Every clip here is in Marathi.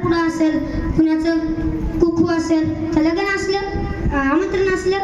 साखरपुडा असेल, कुणाचं कुकू असेल, तर लग्न असलं, आमंत्रण असलं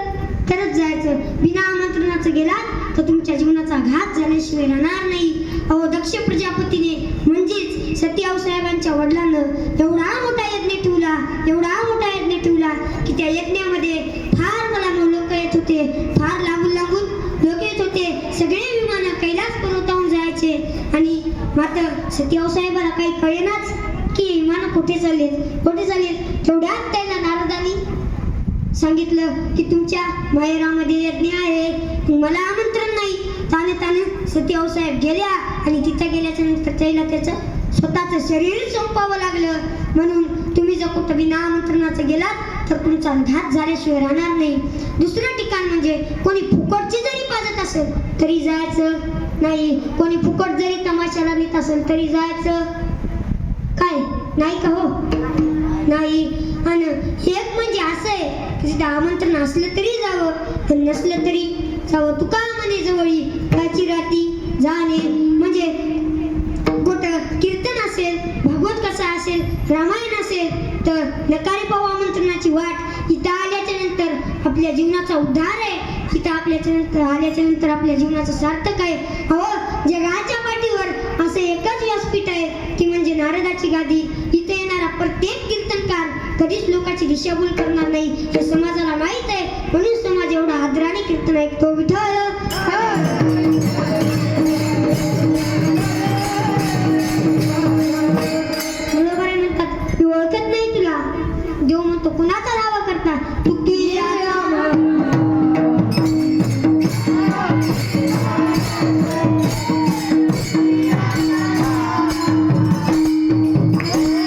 तरच जायचं. बिना आमंत्रणाचं गेलात तर तुमच्या जीवनाचा घात झाल्याशिवाय राहणार नाही. अहो, दक्ष प्रजापतीने म्हणजेच सती आऊसाहेबांच्या वडिलांना एवढा मोठा यज्ञ ठेवला, एवढा मोठा यज्ञ ठेवला की त्या यज्ञामध्ये फार मला लोक येत होते, फार लांबून लांबून लोक येत होते. सगळे विमान कैलास पर्वताहून जायचे आणि मात्र सती आऊसाहेबाला काही कळेनाच की विमान कुठे चाललेत, कुठे चाललेत. तेवढ्यात त्याला नारदांनी सांगितलं की तुमच्या माहेरामध्ये यज्ञ आहे, मला आमंत्रण नाही. ताने ताने सती आऊसाहेब गेल्या आणि तिथं गेल्याच्या नंतर त्याला त्याचं स्वतःचं शरीर संपवावं लागलं. म्हणून तुम्ही जर कुठं बिना आमंत्रणाचं गेलात तर तुमचा घात झाल्याशिवाय राहणार नाही. दुसरं ठिकाण म्हणजे कोणी फुकटची जरी पाजत असेल तरी जायचं नाही, कोणी फुकट जरी तमाशाला नेत असेल तरी जायचं काय नाही का? हो नाही. आणि एक म्हणजे असं आहे की तिथं आमंत्रण असलं तरी जावं, पण नसलं तरी जावं. तुका म्हणे जवळी काची राती जाणे. म्हणजे कुठं कीर्तन असेल, भागवत कथा असेल, रामायण असेल तर नकारे पाहू आमंत्रणाची वाट. इथं आल्याच्या नंतर आपल्या जीवनाचा उद्धार आहे, इथं आल्याच्या नंतर आपल्या जीवनाचं सार्थक आहे. अहो, जगाच्या पाठीवर असं एकच व्यासपीठ आहे की म्हणजे नारदाची गादी. इथे येणारा प्रत्येक कीर्तनकार कधीच लोकांची दिशाभूल करणार नाही हे समाजाला माहित आहे. म्हणून समाज एवढा आदराने कीर्तन ऐकतो. विठ्ठल बरोबर आहे म्हणतात. मी ओळखत नाही तुला. देव म्हणतो कुणाचा राव